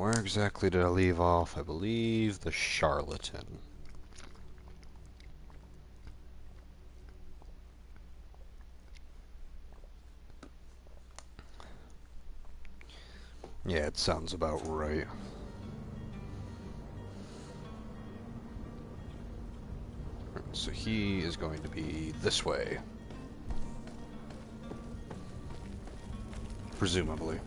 Now, where exactly did I leave off? I believe the charlatan. Yeah, it sounds about right. So he is going to be this way. Presumably.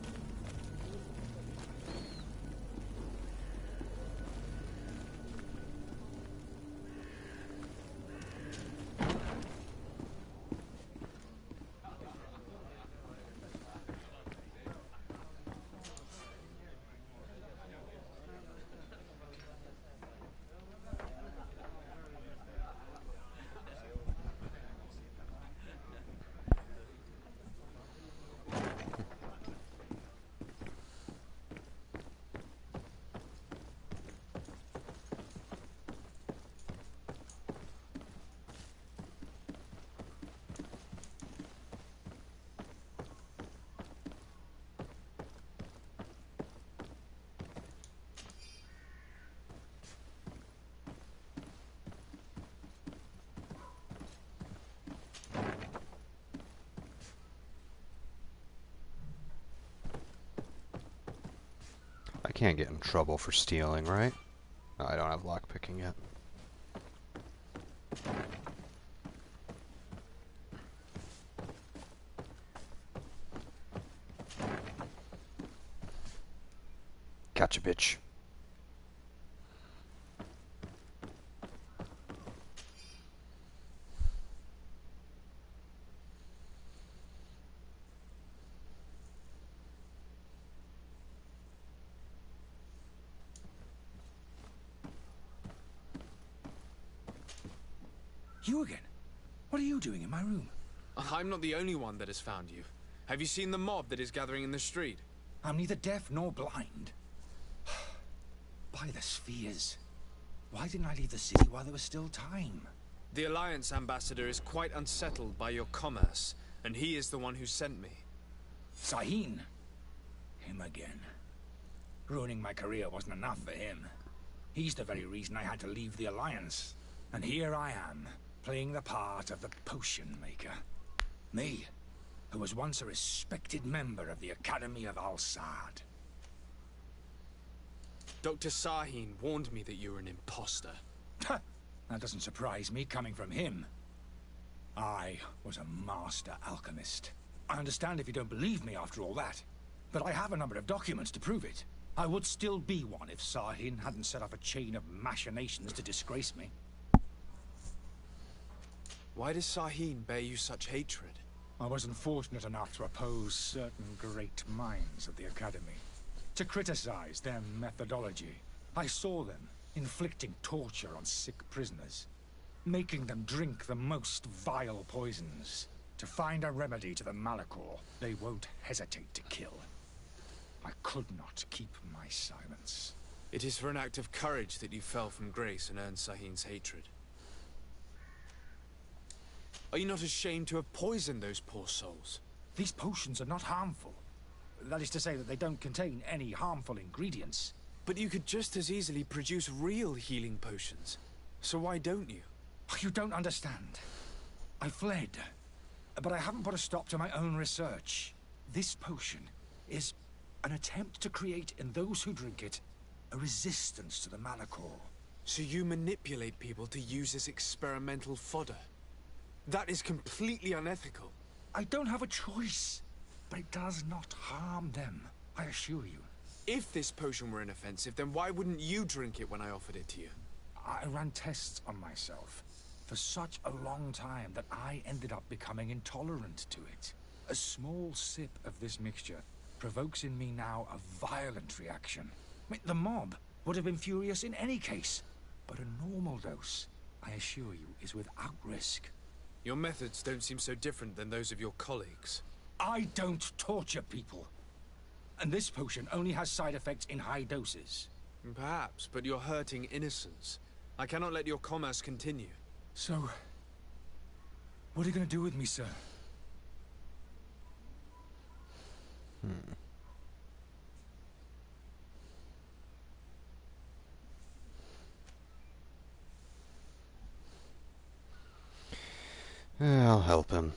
I can't get in trouble for stealing, right? No, I don't have lockpicking yet. Gotcha, bitch. You again? What are you doing in my room? I'm not the only one that has found you. Have you seen the mob that is gathering in the street? I'm neither deaf nor blind. By the spheres. Why didn't I leave the city while there was still time? The Alliance ambassador is quite unsettled by your commerce, and he is the one who sent me. Sahin. Him again. Ruining my career wasn't enough for him. He's the very reason I had to leave the Alliance. And here I am, playing the part of the potion maker. Me, who was once a respected member of the Academy of Al-Sad. Dr. Sahin warned me that you were an imposter. That doesn't surprise me, coming from him. I was a master alchemist. I understand if you don't believe me after all that, but I have a number of documents to prove it. I would still be one if Sahin hadn't set up a chain of machinations to disgrace me. Why does Sahin bear you such hatred? I wasn't fortunate enough to oppose certain great minds of the Academy. To criticize their methodology. I saw them inflicting torture on sick prisoners, making them drink the most vile poisons. To find a remedy to the Malachor, they won't hesitate to kill. I could not keep my silence. It is for an act of courage that you fell from grace and earned Sahin's hatred. Are you not ashamed to have poisoned those poor souls? These potions are not harmful. That is to say that they don't contain any harmful ingredients. But you could just as easily produce real healing potions. So why don't you? You don't understand. I fled, but I haven't put a stop to my own research. This potion is an attempt to create in those who drink it a resistance to the Malachor. So you manipulate people to use as experimental fodder? That is completely unethical. I don't have a choice, but it does not harm them, I assure you. If this potion were inoffensive, then why wouldn't you drink it when I offered it to you? I ran tests on myself for such a long time that I ended up becoming intolerant to it. A small sip of this mixture provokes in me now a violent reaction. I mean, the mob would have been furious in any case, but a normal dose, I assure you, is without risk. Your methods don't seem so different than those of your colleagues. I don't torture people. And this potion only has side effects in high doses. Perhaps, but you're hurting innocents. I cannot let your commerce continue. So, what are you going to do with me, sir? Yeah, I'll help him.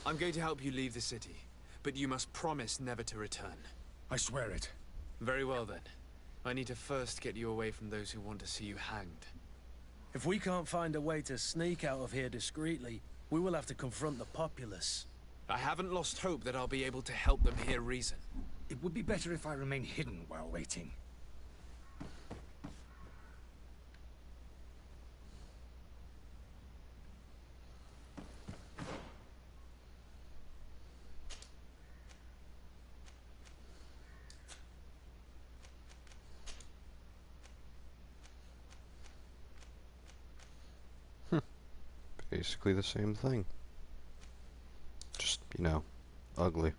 I'm going to help you leave the city, but you must promise never to return. I swear it. Very well then. I need to first get you away from those who want to see you hanged. If we can't find a way to sneak out of here discreetly, we will have to confront the populace. I haven't lost hope that I'll be able to help them hear reason. It would be better if I remain hidden while waiting. Basically the same thing. Just, you know, ugly.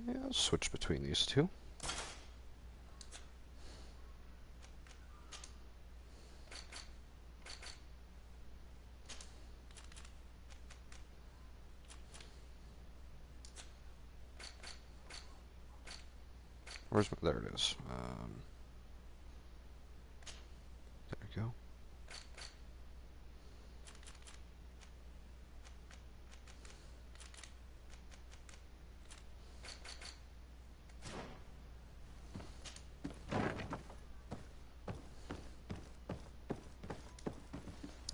Yeah, I'll switch between these two. Where's my, there it is. There we go.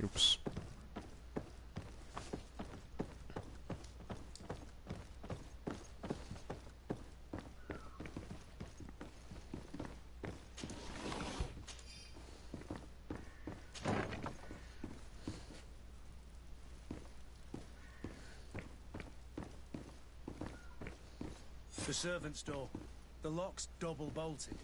Oops. The servant's door. The lock's double bolted.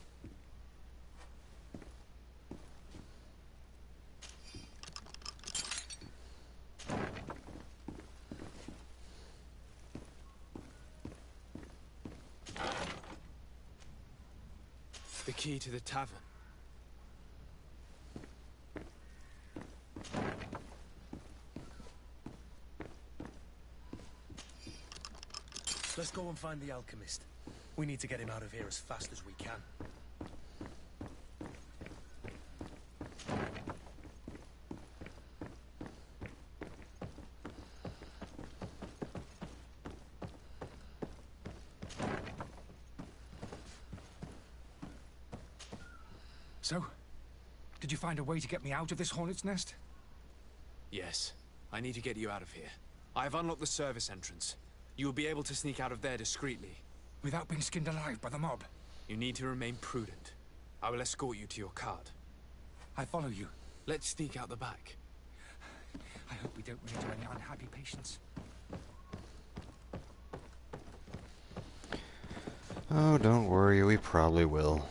The key to the tavern. Let's go and find the alchemist. We need to get him out of here as fast as we can. So, did you find a way to get me out of this hornet's nest? Yes. I need to get you out of here. I have unlocked the service entrance. You will be able to sneak out of there discreetly. Without being skinned alive by the mob? You need to remain prudent. I will escort you to your cart. I follow you. Let's sneak out the back. I hope we don't run into any unhappy patients. Oh, don't worry, we probably will.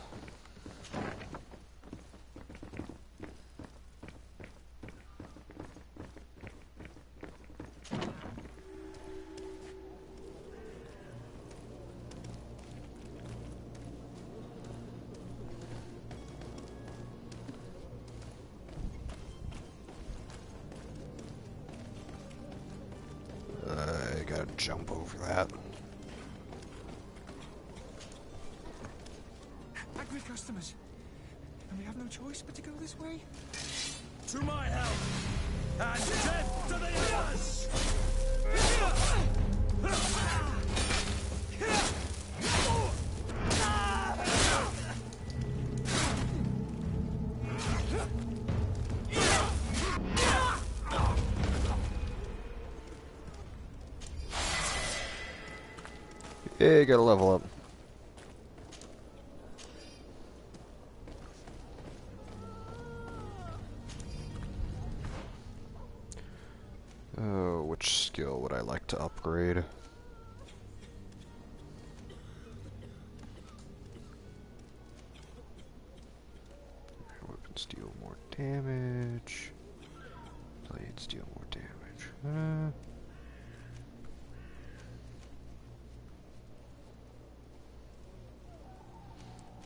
I gotta jump over that. Angry customers. And we have no choice but to go this way? To my help! And death to the others! Hey, gotta level up. Oh, which skill would I like to upgrade? Weapons deal more damage. Blades deal more damage.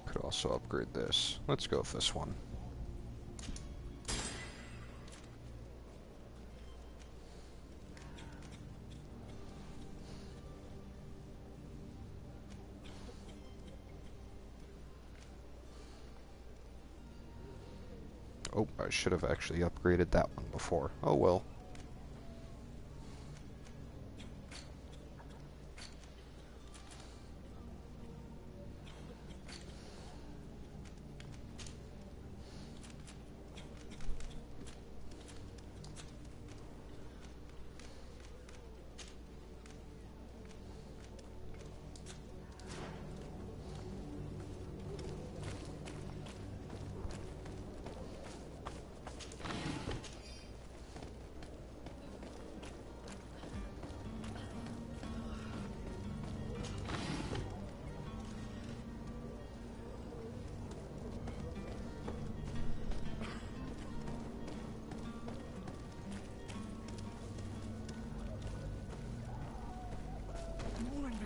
Could also upgrade this. Let's go with this one. Oh, I should have actually upgraded that one before. Oh well.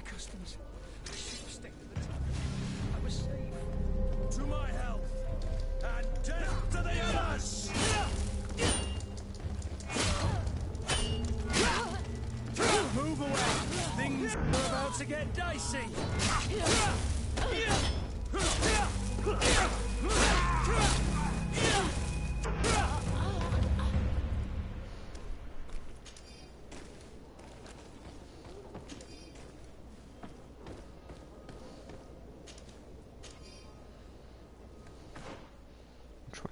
Customs. I should have stayed at the time. I was safe. To my health, and death to the others! Move away! Things are about to get dicey!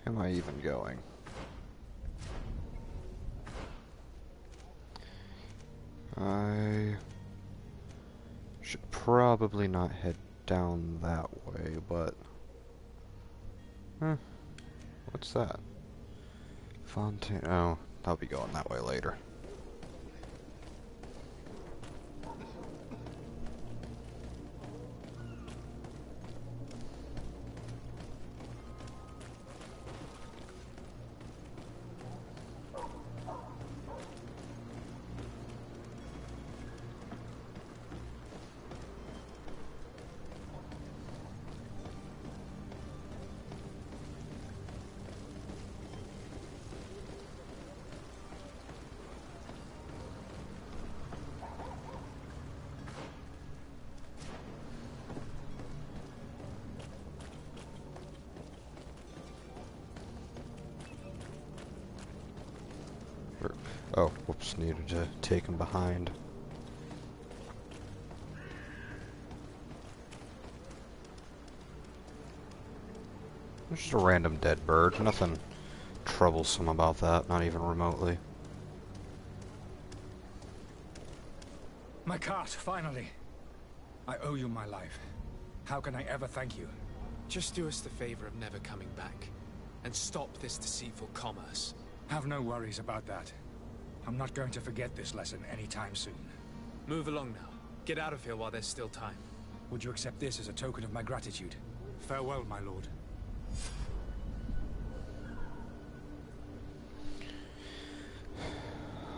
Where am I even going? I should probably not head down that way, but... what's that? Fontaine... oh, I'll be going that way later. Oh, whoops, needed to take him behind. It's just a random dead bird, nothing troublesome about that, not even remotely. My cart, finally. I owe you my life. How can I ever thank you? Just do us the favor of never coming back, and stop this deceitful commerce. Have no worries about that. I'm not going to forget this lesson anytime soon. Move along now. Get out of here while there's still time. Would you accept this as a token of my gratitude? Farewell, my lord.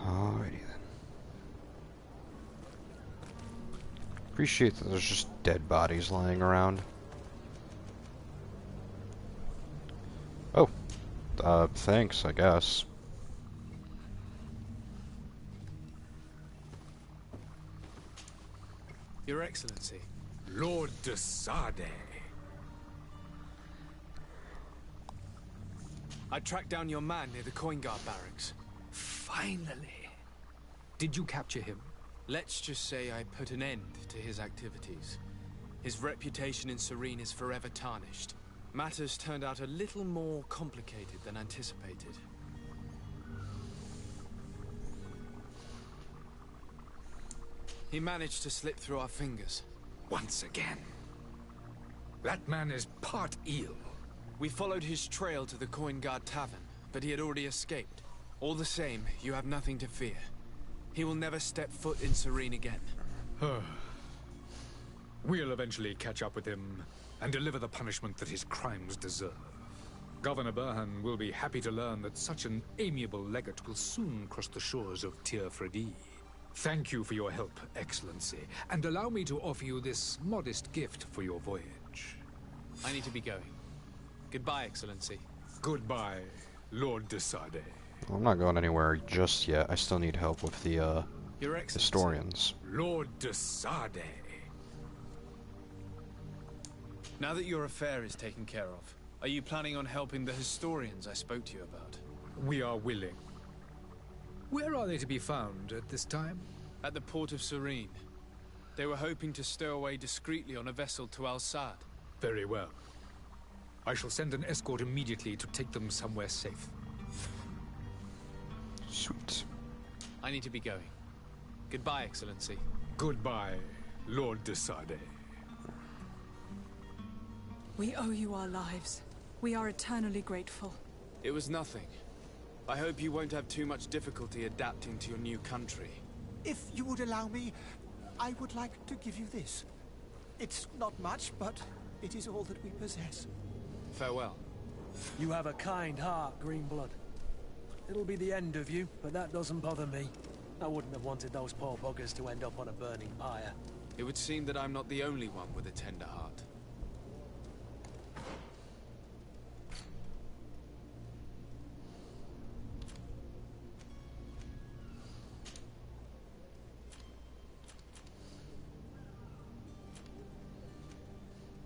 Alrighty then. Appreciate that there's just dead bodies lying around. Oh. Thanks, I guess. Your Excellency. Lord de Sade. I tracked down your man near the Coin Guard barracks. Finally. Did you capture him? Let's just say I put an end to his activities. His reputation in Serene is forever tarnished. Matters turned out a little more complicated than anticipated. He managed to slip through our fingers. Once again. That man is part eel. We followed his trail to the Coin Guard Tavern, but he had already escaped. All the same, you have nothing to fear. He will never step foot in Serene again. We'll eventually catch up with him and deliver the punishment that his crimes deserve. Governor Burhan will be happy to learn that such an amiable legate will soon cross the shores of Tir Fredi. Thank you for your help, Excellency, and allow me to offer you this modest gift for your voyage. I need to be going. Goodbye, Excellency. Goodbye, Lord de Sade. Well, I'm not going anywhere just yet. I still need help with the, Your Excellency. historians. Lord de Sade. Now that your affair is taken care of, Are you planning on helping the historians I spoke to you about? We are willing. Where are they to be found at this time? At the port of Serene. They were hoping to stow away discreetly on a vessel to Al-Sad. Very well. I shall send an escort immediately to take them somewhere safe. Sweet. I need to be going. Goodbye, Excellency. Goodbye, Lord de Sade. We owe you our lives. We are eternally grateful. It was nothing. I hope you won't have too much difficulty adapting to your new country. If you would allow me, I would like to give you this. It's not much, but it is all that we possess. Farewell. You have a kind heart, Greenblood. It'll be the end of you, but that doesn't bother me. I wouldn't have wanted those poor buggers to end up on a burning pyre. It would seem that I'm not the only one with a tender heart.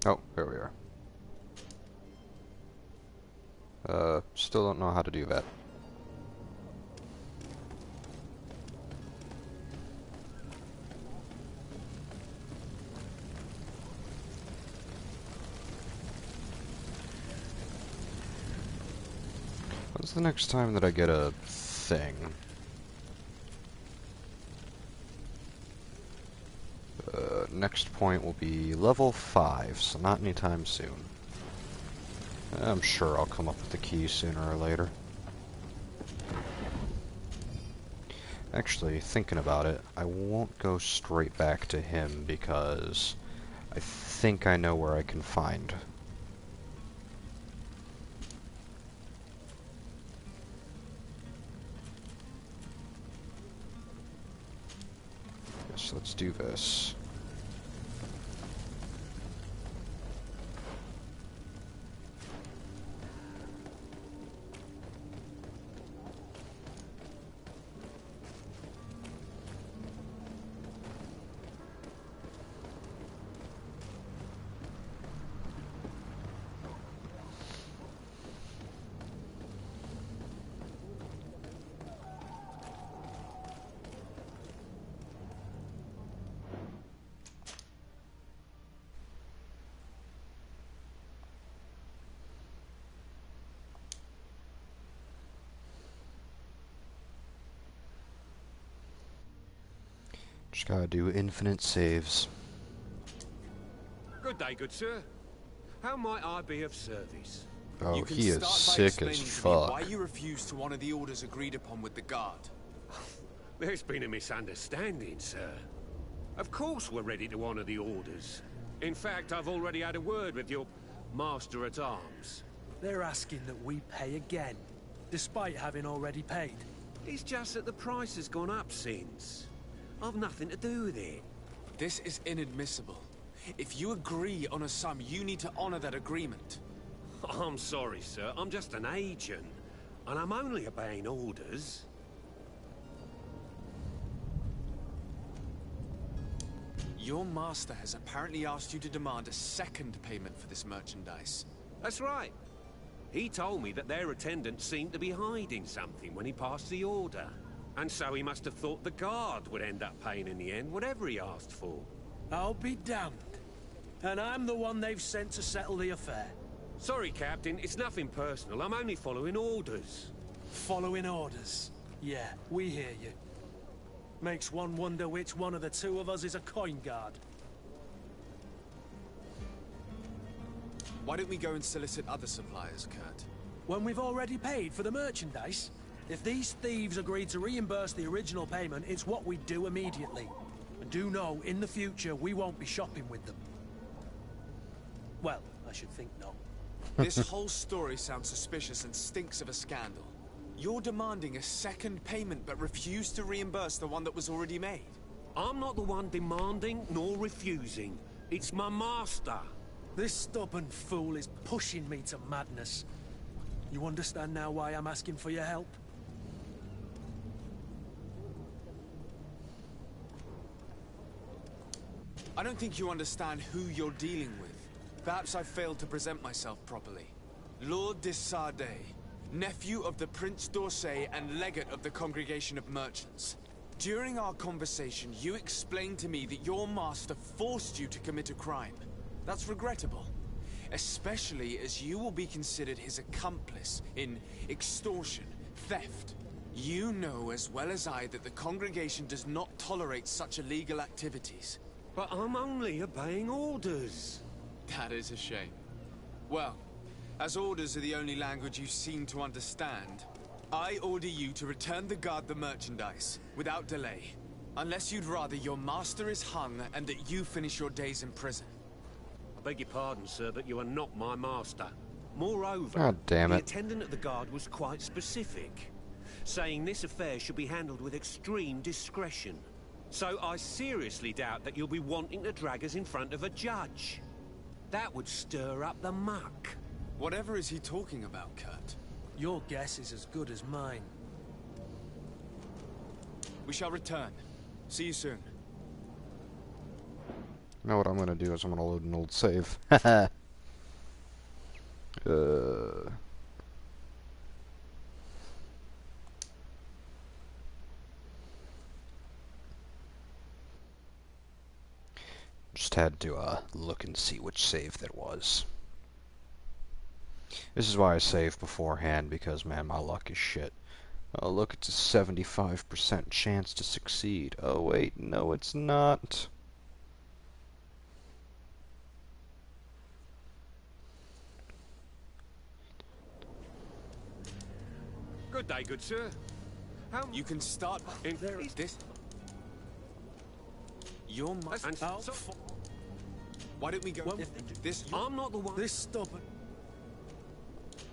Oh, here we are. Still don't know how to do that. When's the next time that I get a thing? Next point will be level 5, so not anytime soon. I'm sure I'll come up with the key sooner or later. Actually, thinking about it, I won't go straight back to him because I think I know where I can find. Yes, let's do this. Just gotta do infinite saves. Good day, good sir. How might I be of service? Oh, You can he is start by sick as explaining to me fuck. why you refused to honor the orders agreed upon with the guard. There's been a misunderstanding, sir. Of course we're ready to honor the orders. In fact, I've already had a word with your master-at-arms. They're asking that we pay again, despite having already paid. It's just that the price has gone up since. I've nothing to do with it. This is inadmissible. If you agree on a sum, you need to honor that agreement. I'm sorry, sir. I'm just an agent. And I'm only obeying orders. Your master has apparently asked you to demand a second payment for this merchandise. That's right. He told me that their attendant seemed to be hiding something when he passed the order. And so he must have thought the guard would end up paying in the end, whatever he asked for. I'll be damned. And I'm the one they've sent to settle the affair. Sorry, Captain, it's nothing personal. I'm only following orders. Following orders. Yeah, we hear you. Makes one wonder which one of the two of us is a coin guard. Why don't we go and solicit other suppliers, Kurt? When we've already paid for the merchandise? If these thieves agree to reimburse the original payment, it's what we do immediately. And do know, in the future, we won't be shopping with them. Well, I should think not. This whole story sounds suspicious and stinks of a scandal. You're demanding a second payment but refuse to reimburse the one that was already made. I'm not the one demanding nor refusing. It's my master. This stubborn fool is pushing me to madness. You understand now why I'm asking for your help? I don't think you understand who you're dealing with. Perhaps I failed to present myself properly. Lord de Sardet, nephew of the Prince d'Orsay and legate of the Congregation of Merchants. During our conversation, you explained to me that your master forced you to commit a crime. That's regrettable, especially as you will be considered his accomplice in extortion, theft. You know as well as I that the Congregation does not tolerate such illegal activities. But I'm only obeying orders. That is a shame. Well, as orders are the only language you seem to understand, I order you to return the guard the merchandise, without delay. Unless you'd rather your master is hung and that you finish your days in prison. I beg your pardon, sir, but you are not my master. Moreover, God damn the it. attendant at the guard was quite specific, saying this affair should be handled with extreme discretion. So I seriously doubt that you'll be wanting to drag us in front of a judge. That would stir up the muck. Whatever is he talking about, Kurt? Your guess is as good as mine. We shall return. See you soon. You know what I'm gonna do is I'm gonna load an old save. Just had to look and see which save that was. This is why I save beforehand, because man, my luck is shit. Oh look, it's a 75% chance to succeed. Oh wait, no it's not. Good day, good sir. How You can start in this. You're my. And so, Why don't we go? Well, This. I'm not the one. This stubborn...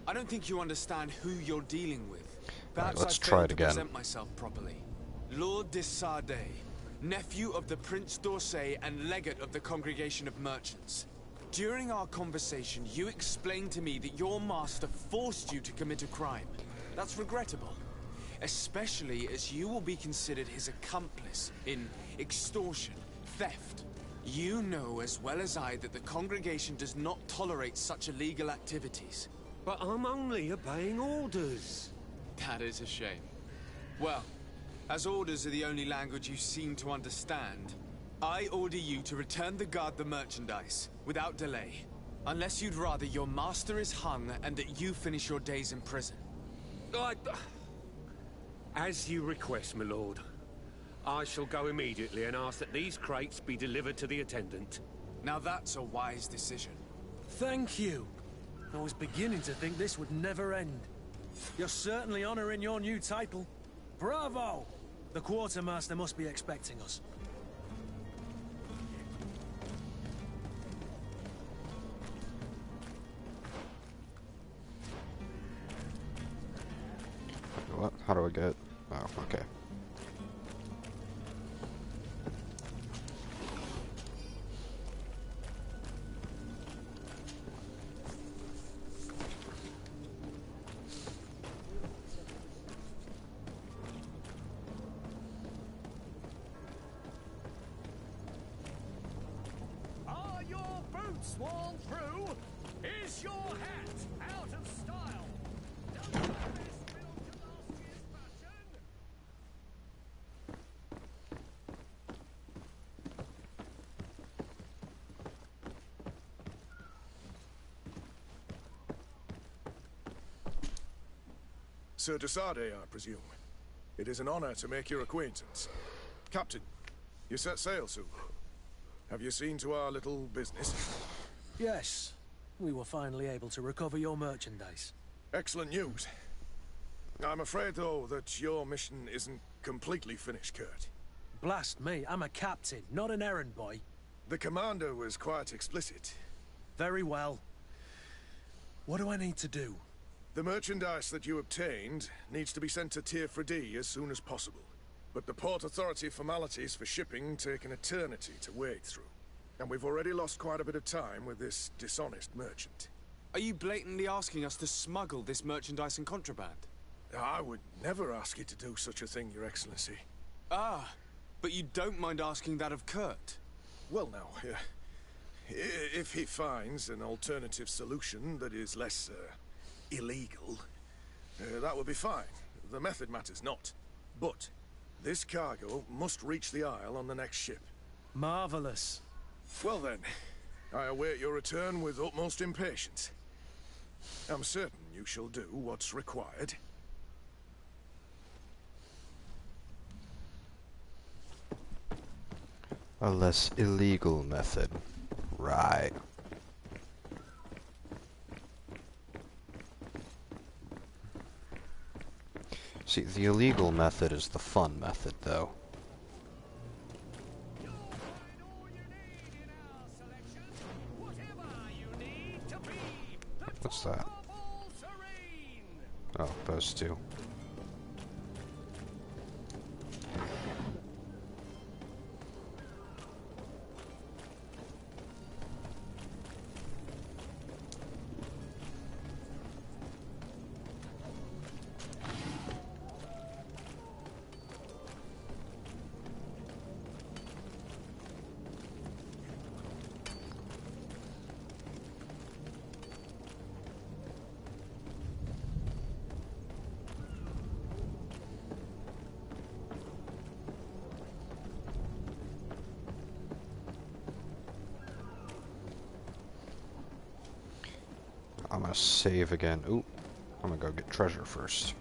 I don't think you understand who you're dealing with. Perhaps let's I try failed it to again. present myself properly. Lord de Sardet, nephew of the Prince d'Orsay and legate of the Congregation of Merchants. During our conversation, you explained to me that your master forced you to commit a crime. That's regrettable, especially as you will be considered his accomplice in extortion, theft. You know as well as I that the Congregation does not tolerate such illegal activities. But I'm only obeying orders. That is a shame. Well, as orders are the only language you seem to understand, I order you to return the guard the merchandise, without delay. Unless you'd rather your master is hung and that you finish your days in prison. As you request, my lord. I shall go immediately and ask that these crates be delivered to the attendant. Now that's a wise decision. Thank you. I was beginning to think this would never end. You're certainly honoring your new title. Bravo! The quartermaster must be expecting us. What? How do I get? Oh, okay. Are your boots worn through? Is your hat out of style? Does this belong to last year's fashion? Sir de Sardet, I presume. It is an honor to make your acquaintance. Captain, you set sail soon. Have you seen to our little business? Yes, we were finally able to recover your merchandise. Excellent news. I'm afraid, though, that your mission isn't completely finished, Kurt. Blast me, I'm a captain, not an errand boy. The commander was quite explicit. Very well. What do I need to do? The merchandise that you obtained needs to be sent to Tier 4D as soon as possible. But the Port Authority formalities for shipping take an eternity to wade through. And we've already lost quite a bit of time with this dishonest merchant. Are you blatantly asking us to smuggle this merchandise and contraband? I would never ask you to do such a thing, Your Excellency. Ah, but you don't mind asking that of Kurt? Well now, if he finds an alternative solution that is less, illegal, that would be fine. The method matters not. But this cargo must reach the Isle on the next ship. Marvelous. Well then, I await your return with utmost impatience. I'm certain you shall do what's required. A less illegal method. Right. See, the illegal method is the fun method, though. You'll find all you need in our selection. Whatever you need to be the What's top that? of all serene. Oh, those two. I'm gonna save again. Ooh, I'm gonna go get treasure first.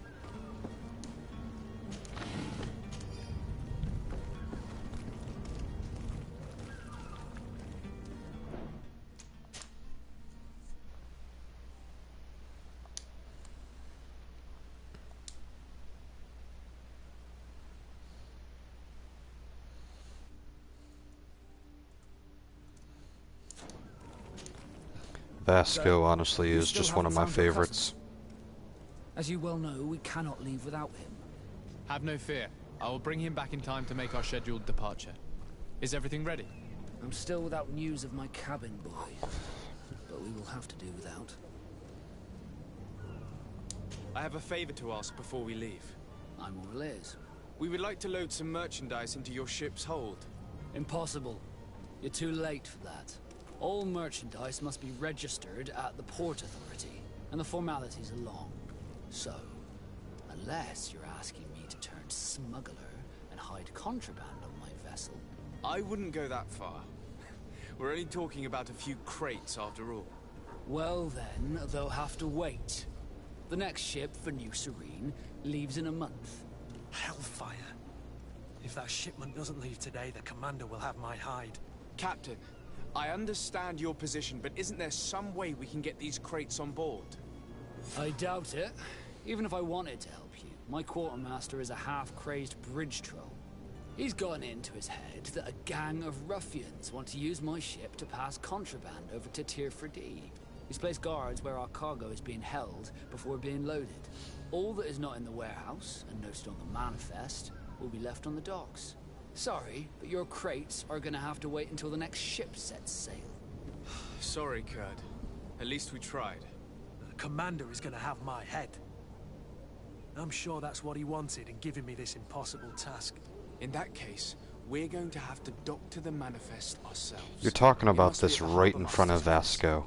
Vasco, honestly, is just one of my favorites. As you well know, we cannot leave without him. Have no fear. I will bring him back in time to make our scheduled departure. Is everything ready? I'm still without news of my cabin boy, but we will have to do without. I have a favor to ask before we leave. I'm all ears. We would like to load some merchandise into your ship's hold. Impossible. You're too late for that. All merchandise must be registered at the Port Authority, and the formalities are long. So, unless you're asking me to turn smuggler and hide contraband on my vessel... I wouldn't go that far. We're only talking about a few crates after all. Well then, they'll have to wait. The next ship for New Serene leaves in a month. Hellfire. If that shipment doesn't leave today, the commander will have my hide. Captain, I understand your position, but isn't there some way we can get these crates on board? I doubt it. Even if I wanted to help you, my quartermaster is a half-crazed bridge troll. He's gotten into his head that a gang of ruffians want to use my ship to pass contraband over to Tier 4D. He's placed guards where our cargo is being held before being loaded. All that is not in the warehouse, and noted on the manifest, will be left on the docks. Sorry, but your crates are gonna have to wait until the next ship sets sail. Sorry, Kurd. At least we tried. The commander is gonna have my head. I'm sure that's what he wanted in giving me this impossible task. In that case, we're going to have to dock to the manifest ourselves. You're talking It about must be this at the right Harbour in front of Master's place. Vasco.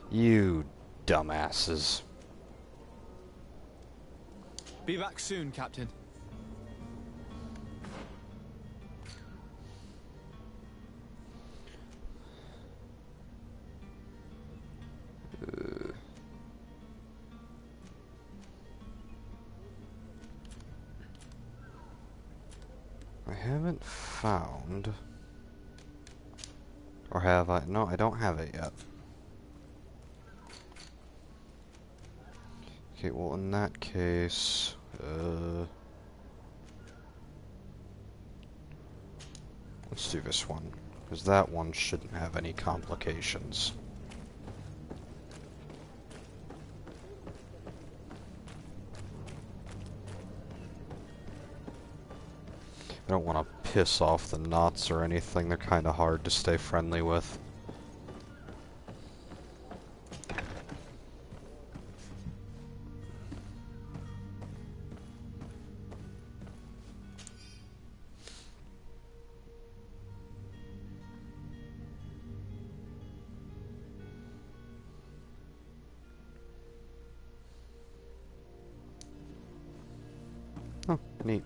You dumbasses. Be back soon, Captain. I haven't found... Or have I? No, I don't have it yet. Okay, well in that case... let's do this one, because that one shouldn't have any complications. I don't want to piss off the knots or anything, they're kind of hard to stay friendly with. Oh, neat.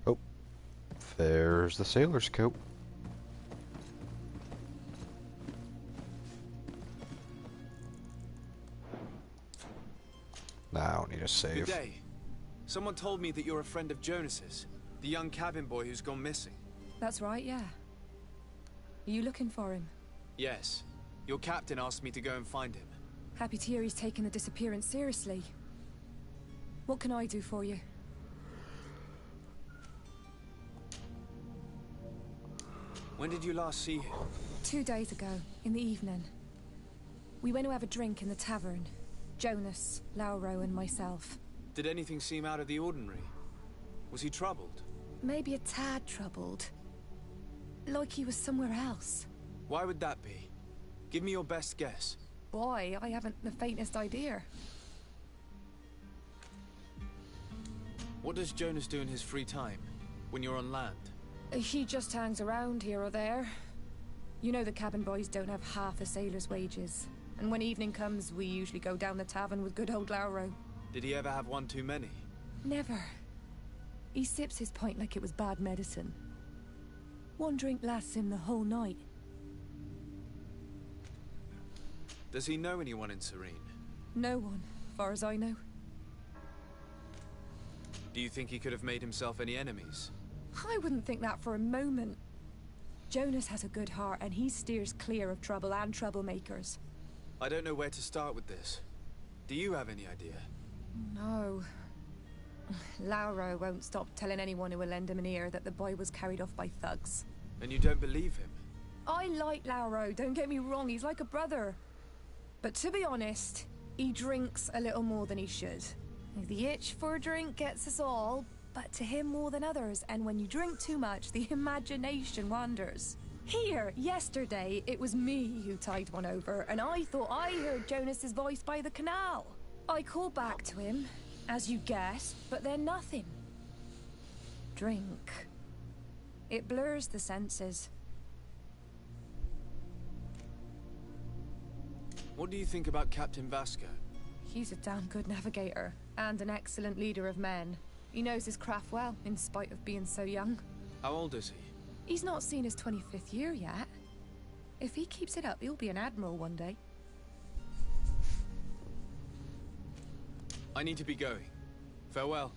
Oh, there's the sailor's coat. Nah, I don't need a save. Good day. Someone told me that you're a friend of Jonas's, the young cabin boy who's gone missing. That's right, yeah. Are you looking for him? Yes. Your captain asked me to go and find him. Happy to hear he's taken the disappearance seriously. What can I do for you? When did you last see him? 2 days ago, in the evening. We went to have a drink in the tavern. Jonas, Lauro, and myself. Did anything seem out of the ordinary? Was he troubled? Maybe a tad troubled. Like he was somewhere else. Why would that be? Give me your best guess. Boy, I haven't the faintest idea. What does Jonas do in his free time, when you're on land? He just hangs around here or there. You know the cabin boys don't have half a sailor's wages. And when evening comes, we usually go down the tavern with good old Lauro. Did he ever have one too many? Never. He sips his pint like it was bad medicine. One drink lasts him the whole night. Does he know anyone in Serene? No one, far as I know. Do you think he could have made himself any enemies? I wouldn't think that for a moment. Jonas has a good heart and he steers clear of trouble and troublemakers. I don't know where to start with this. Do you have any idea? No. Lauro won't stop telling anyone who will lend him an ear that the boy was carried off by thugs. And you don't believe him? I like Lauro, don't get me wrong, he's like a brother. But to be honest, he drinks a little more than he should. The itch for a drink gets us all, but to him more than others, and when you drink too much, the imagination wanders. Here, yesterday, it was me who tied one over, and I thought I heard Jonas's voice by the canal. I called back to him, as you guessed, but then nothing. Drink. It blurs the senses. What do you think about Captain Vasco? He's a damn good navigator, and an excellent leader of men. He knows his craft well, in spite of being so young. How old is he? He's not seen his 25th year yet. If he keeps it up, he'll be an admiral one day. I need to be going. Farewell.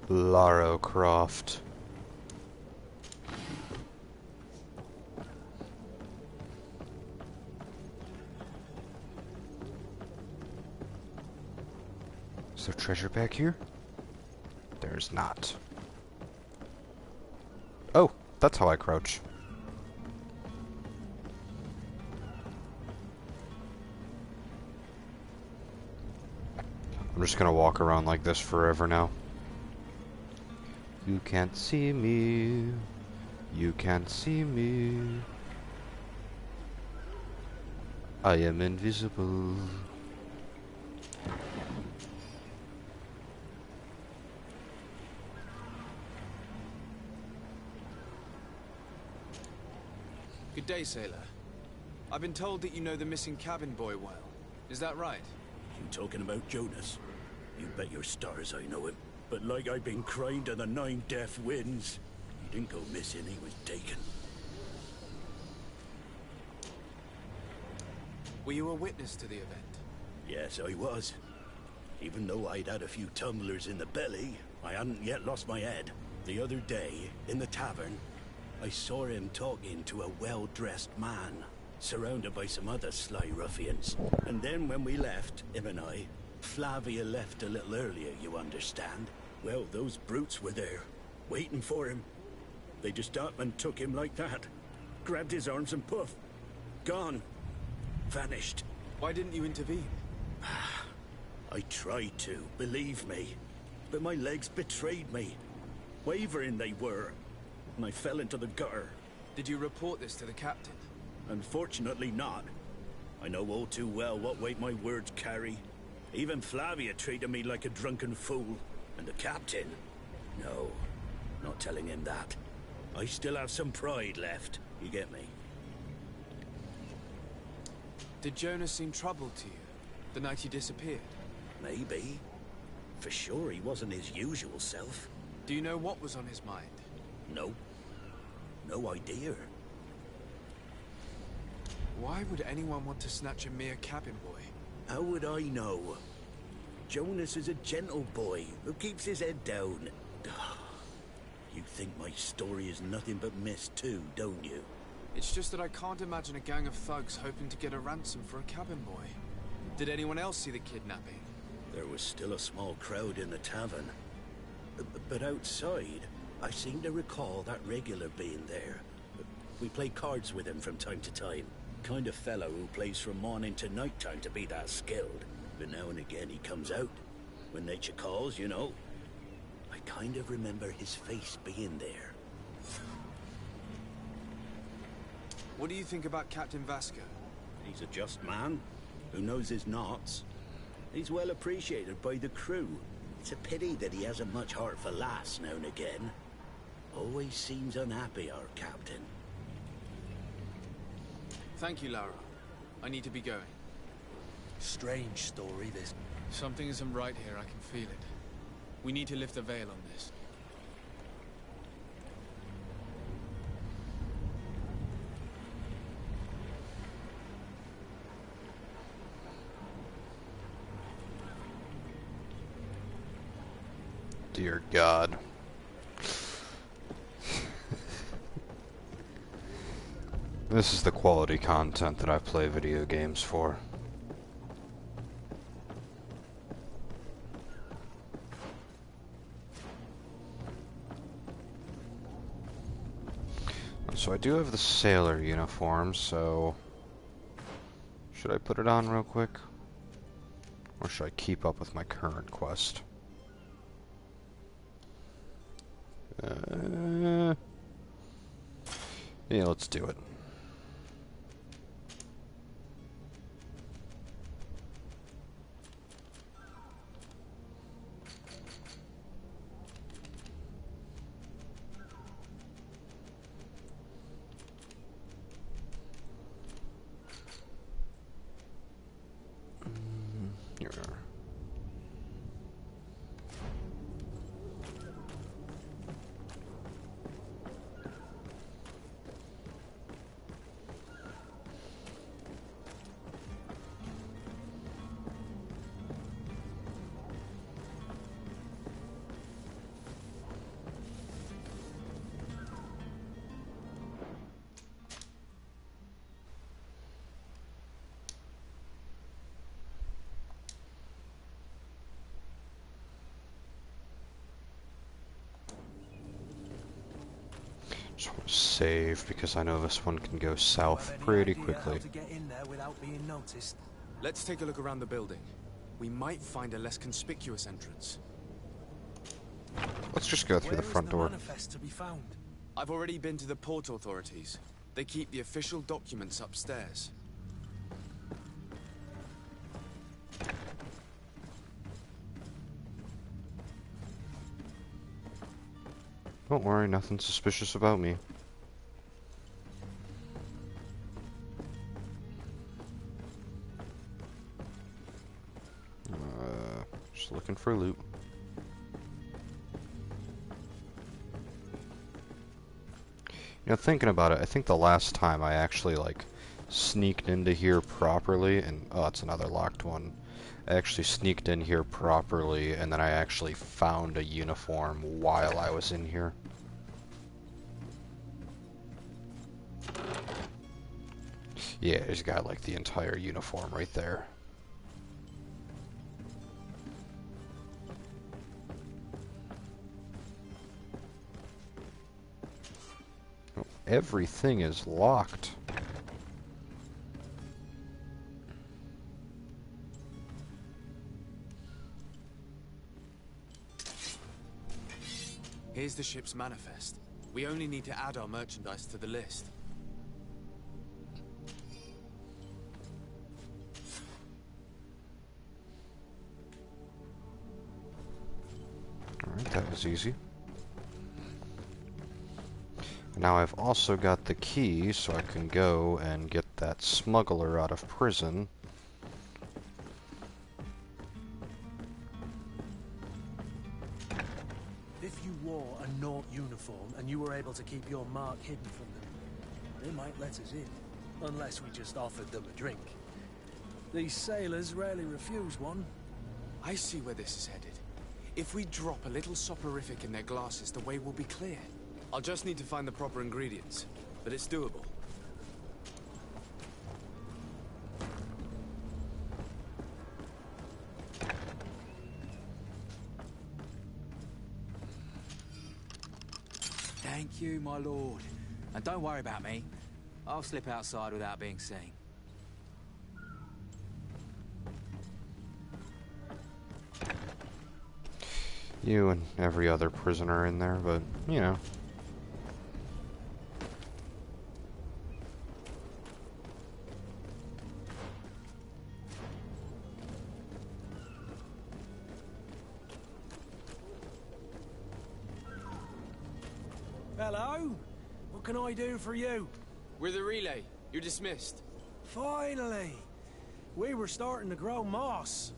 Lara Croft. Is there treasure back here? There's not. Oh, that's how I crouch. I'm just gonna walk around like this forever now. You can't see me. You can't see me. I am invisible. Good day, sailor. I've been told that you know the missing cabin boy well. Is that right? You talking about Jonas? You bet your stars I know him. But like I've been crying to the 9 deaf winds, he didn't go missing, he was taken. Were you a witness to the event? Yes, I was. Even though I'd had a few tumblers in the belly, I hadn't yet lost my head. The other day, in the tavern, I saw him talking to a well-dressed man, surrounded by some other sly ruffians. And then when we left, him and I, Flavia left a little earlier, you understand. Well, those brutes were there, waiting for him. They just up and took him like that. Grabbed his arms and poof. Gone. Vanished. Why didn't you intervene? I tried to, believe me. But my legs betrayed me. Wavering they were. And I fell into the gutter. Did you report this to the captain? Unfortunately not. I know all too well what weight my words carry. Even Flavia treated me like a drunken fool. And the captain? No, not telling him that. I still have some pride left. You get me? Did Jonas seem troubled to you the night he disappeared? Maybe. For sure he wasn't his usual self. Do you know what was on his mind? No. No idea. Why would anyone want to snatch a mere cabin boy? How would I know? Jonas is a gentle boy who keeps his head down. You think my story is nothing but mist too, don't you? It's just that I can't imagine a gang of thugs hoping to get a ransom for a cabin boy. Did anyone else see the kidnapping? There was still a small crowd in the tavern. But outside, I seem to recall that regular being there. We play cards with him from time to time. Kind of fellow who plays from morning to night time to be that skilled. But now and again he comes out. When nature calls, you know. I kind of remember his face being there. What do you think about Captain Vasco? He's a just man who knows his knots. He's well appreciated by the crew. It's a pity that he hasn't much heart for lass now and again. Always seems unhappy, our captain. Thank you, Lara. I need to be going. Strange story, this. Something isn't right here, I can feel it. We need to lift the veil on this. Dear God. This is the quality content that I play video games for. So I do have the sailor uniform, so should I put it on real quick? Or should I keep up with my current quest? Yeah, let's do it. Here we are. Just want to save because I know this one can go south pretty quickly. To get in there without being noticed. Let's take a look around the building. We might find a less conspicuous entrance. Let's just go through the front door. Manifest to be found? I've already been to the port authorities. They keep the official documents upstairs. Don't worry, nothing suspicious about me. Just looking for loot. You know, thinking about it, I think the last time I actually, like, sneaked into here properly, and, oh, it's another locked one. I actually sneaked in here properly, and then I actually found a uniform while I was in here. Yeah, he's got, like, the entire uniform right there. Oh, everything is locked. Here's the ship's manifest. We only need to add our merchandise to the list. was easy. Now I've also got the key, so I can go and get that smuggler out of prison. If you wore a Naught uniform and you were able to keep your mark hidden from them, they might let us in. Unless we just offered them a drink. These sailors rarely refuse one. I see where this is headed. If we drop a little soporific in their glasses, the way will be clear. I'll just need to find the proper ingredients, but it's doable. Thank you, my lord. And don't worry about me. I'll slip outside without being seen. You and every other prisoner in there, but, you know. Hello? What can I do for you? We're the relay. You're dismissed. Finally! We were starting to grow moss.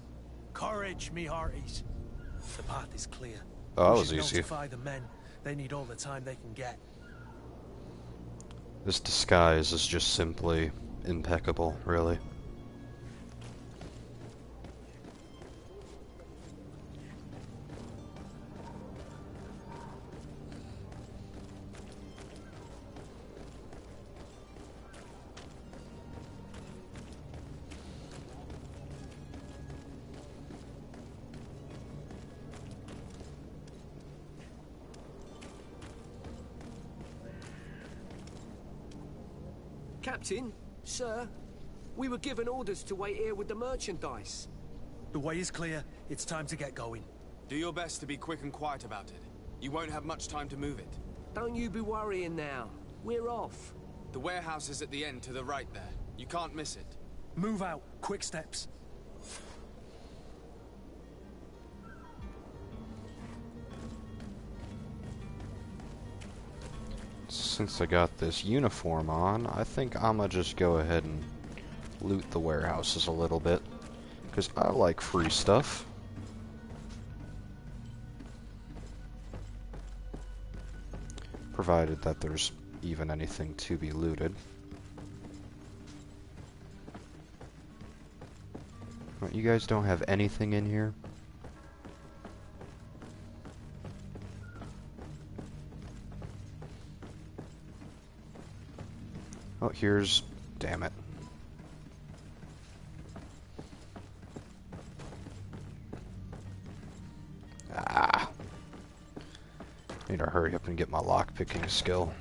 Courage, me hearties. The path is clear. Oh, that We was should easy. notify the men. They need all the time they can get. This disguise is just simply impeccable, really. Captain, sir, we were given orders to wait here with the merchandise. The way is clear. It's time to get going. Do your best to be quick and quiet about it. You won't have much time to move it. Don't you be worrying now. We're off. The warehouse is at the end to the right there. You can't miss it. Move out. Quick steps. Since I got this uniform on, I think I'ma just go ahead and loot the warehouses a little bit. Because I like free stuff. Provided that there's even anything to be looted. What, you guys don't have anything in here? Oh, here's... damn it. Ah. Need to hurry up and get my lockpicking skill.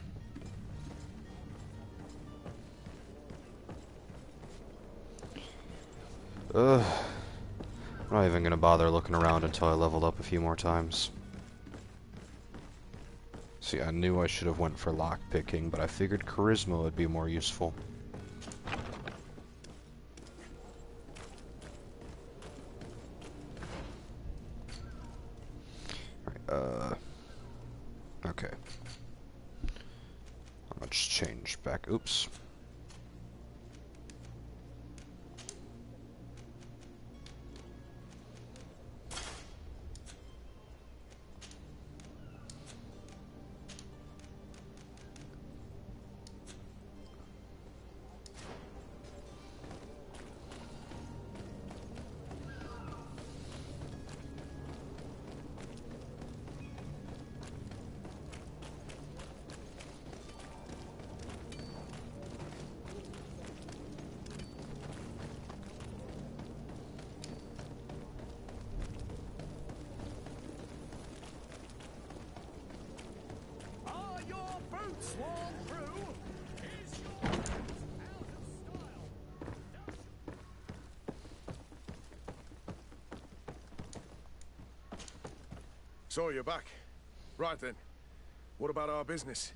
Ugh. I'm not even gonna bother looking around until I leveled up a few more times. See, I knew I should have went for lockpicking, but I figured charisma would be more useful. Alright, okay. I'll just change back. Oops. Are your boots worn through? Is your hat out of style? So you're back. Right then. What about our business?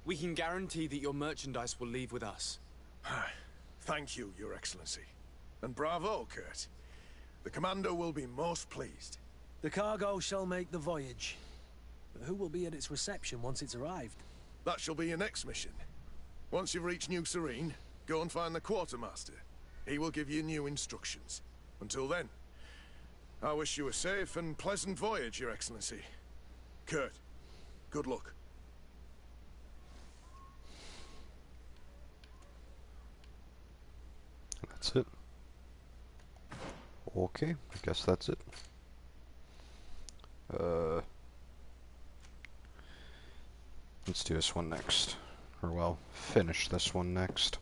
We can guarantee that your merchandise will leave with us. Thank you, Your Excellency. And bravo, Kurt. The Commander will be most pleased. The cargo shall make the voyage. But who will be at its reception once it's arrived? That shall be your next mission. Once you've reached New Serene, go and find the quartermaster. He will give you new instructions. Until then, I wish you a safe and pleasant voyage, Your Excellency. Kurt, good luck. That's it. Okay, I guess that's it. Let's do this one next. Or, well, finish this one next.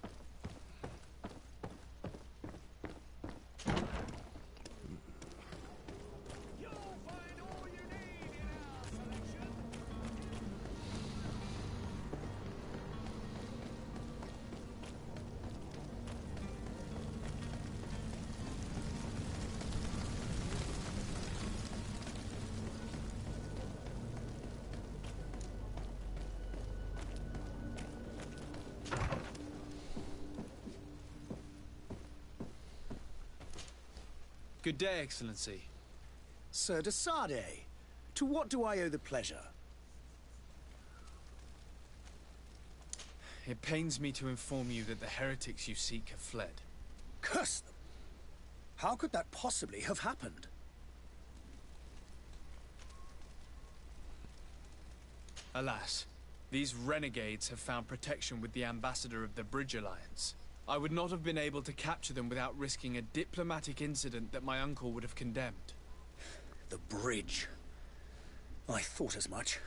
Good day, Excellency. Sir de Sardet, to what do I owe the pleasure? It pains me to inform you that the heretics you seek have fled. Curse them! How could that possibly have happened? Alas, these renegades have found protection with the ambassador of the Bridge Alliance. I would not have been able to capture them without risking a diplomatic incident that my uncle would have condemned. The bridge. I thought as much.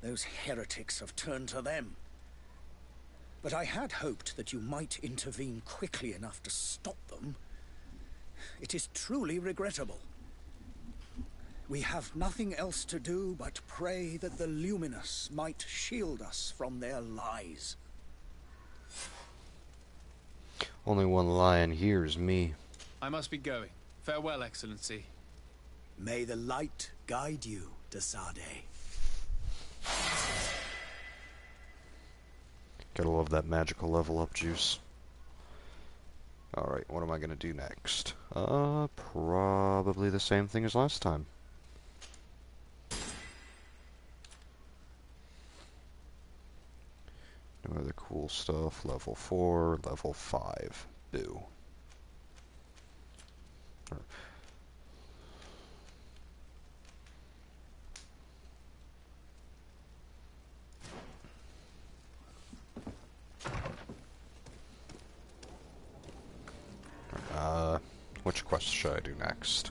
Those heretics have turned to them. But I had hoped that you might intervene quickly enough to stop them. It is truly regrettable. We have nothing else to do but pray that the Luminous might shield us from their lies. Only one lion here is me. I must be going. Farewell, Excellency. May the light guide you, de Sardet. Gotta love that magical level up juice. Alright, what am I gonna do next? Probably the same thing as last time. No other cool stuff. Level 4, level 5. Boo. Which quest should I do next?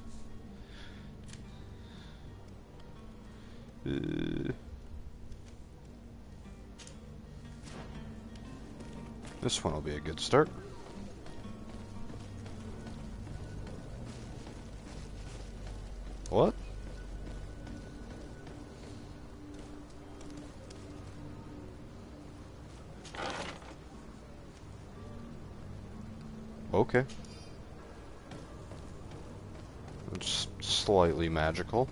This one will be a good start. What? Okay. It's slightly magical.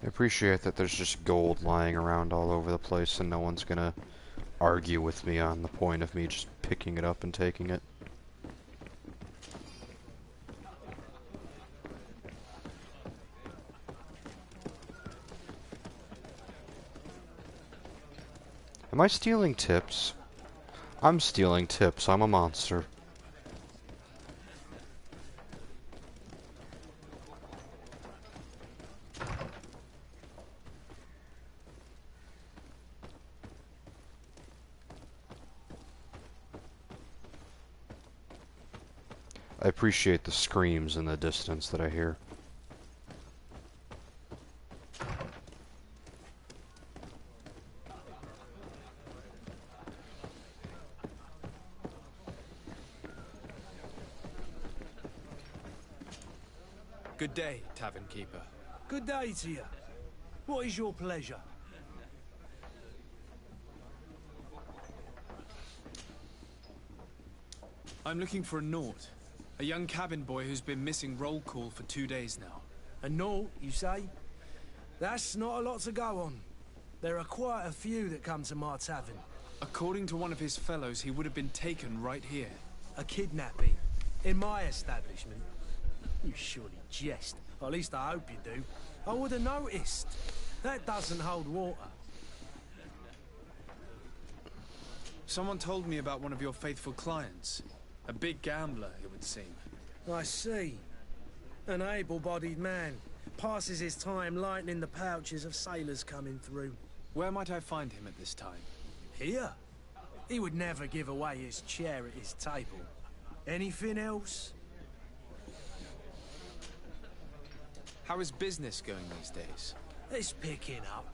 I appreciate that there's just gold lying around all over the place and no one's gonna argue with me on the point of me just picking it up and taking it. Am I stealing tips? I'm stealing tips. I'm a monster. I appreciate the screams in the distance that I hear. Good day, tavern keeper. Good day to you. What is your pleasure? I'm looking for a Naut. A young cabin boy who's been missing roll call for 2 days now. A Naut, you say? That's not a lot to go on. There are quite a few that come to my tavern. According to one of his fellows, he would have been taken right here. A kidnapping. In my establishment. You surely jest. Or at least I hope you do. I would have noticed. That doesn't hold water. Someone told me about one of your faithful clients. A big gambler, it would seem. I see. An able-bodied man. Passes his time lightening the pouches of sailors coming through. Where might I find him at this time? Here? He would never give away his chair at his table. Anything else? How is business going these days? It's picking up.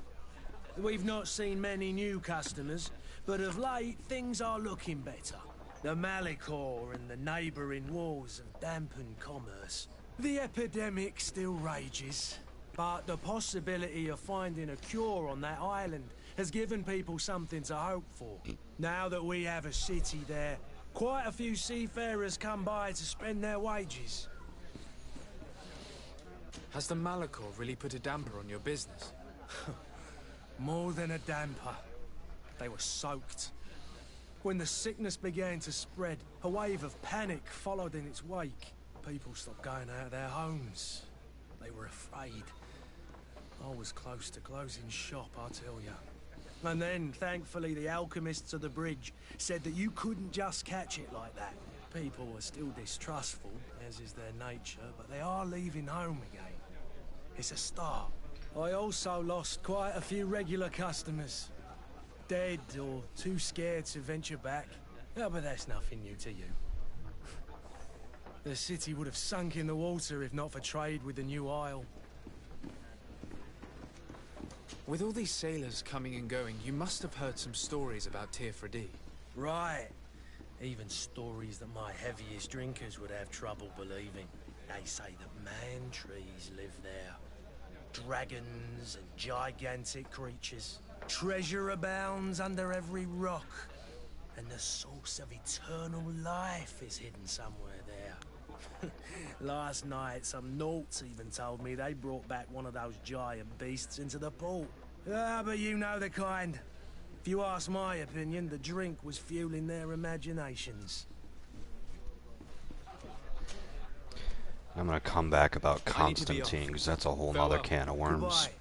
We've not seen many new customers, but of late things are looking better. The Malicor and the neighbouring wars have dampened commerce. The epidemic still rages, but the possibility of finding a cure on that island has given people something to hope for. Now that we have a city there, quite a few seafarers come by to spend their wages. Has the Malicor really put a damper on your business? More than a damper. They were soaked. When the sickness began to spread, a wave of panic followed in its wake. People stopped going out of their homes. They were afraid. I was close to closing shop, I tell you. And then, thankfully, the alchemists of the bridge said that you couldn't just catch it like that. People were still distrustful, as is their nature, but they are leaving home again. It's a start. I also lost quite a few regular customers. Dead or too scared to venture back. Oh, but that's nothing new to you. The city would have sunk in the water if not for trade with the new isle. With all these sailors coming and going, you must have heard some stories about Tir-Fradee. Right. Even stories that my heaviest drinkers would have trouble believing. They say that man-trees live there. Dragons and gigantic creatures. Treasure abounds under every rock. And the source of eternal life is hidden somewhere there. Last night, some Nauts even told me they brought back one of those giant beasts into the port. Ah, but you know the kind. If you ask my opinion, the drink was fueling their imaginations. I'm gonna come back about Constantine, because that's a whole nother can of worms. Goodbye.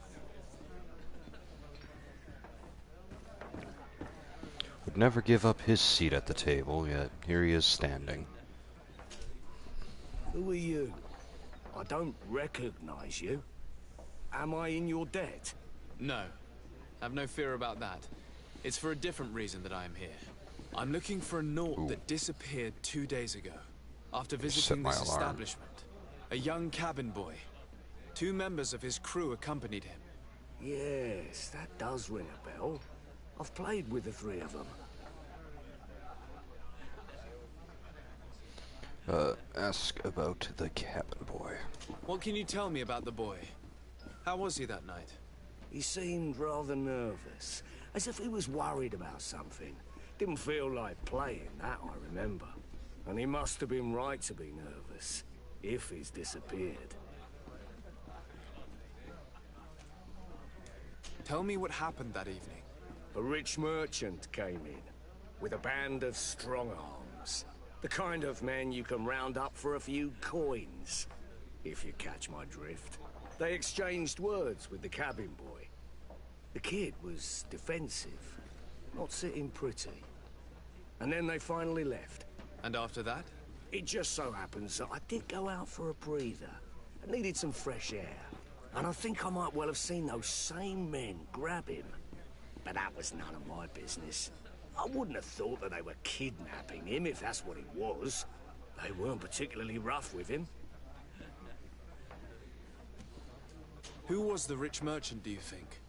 Would never give up his seat at the table, yet here he is standing. Who are you? I don't recognize you. Am I in your debt? No. Have no fear about that. It's for a different reason that I am here. I'm looking for a Naut that disappeared 2 days ago, after visiting this establishment. A young cabin boy. 2 members of his crew accompanied him. Yes, that does ring a bell. I've played with the 3 of them. Ask about the cabin boy. What can you tell me about the boy? How was he that night? He seemed rather nervous, as if he was worried about something. Didn't feel like playing, that I remember. And he must have been right to be nervous, if he's disappeared. Tell me what happened that evening. A rich merchant came in, with a band of strong arms. The kind of men you can round up for a few coins, if you catch my drift. They exchanged words with the cabin boy. The kid was defensive, not sitting pretty. And then they finally left. And after that? It just so happens that I did go out for a breather. I needed some fresh air. And I think I might well have seen those same men grab him. But that was none of my business. I wouldn't have thought that they were kidnapping him if that's what it was. They weren't particularly rough with him. Who was the rich merchant, do you think?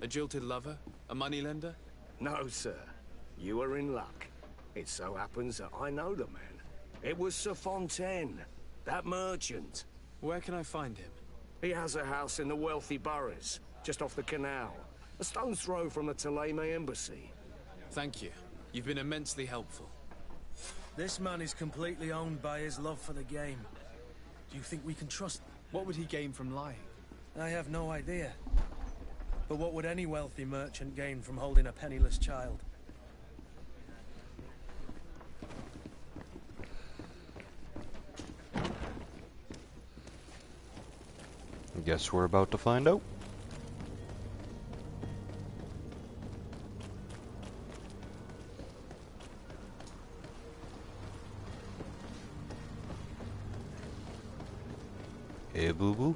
A jilted lover? A moneylender? No, sir. You are in luck. It so happens that I know the man. It was Sir Fontaine, that merchant. Where can I find him? He has a house in the wealthy boroughs, just off the canal. A stone's throw from the Thélème embassy. Thank you. You've been immensely helpful. This man is completely owned by his love for the game. Do you think we can trust him? What would he gain from lying? I have no idea. But what would any wealthy merchant gain from holding a penniless child? Guess we're about to find out. Hey, boo-boo.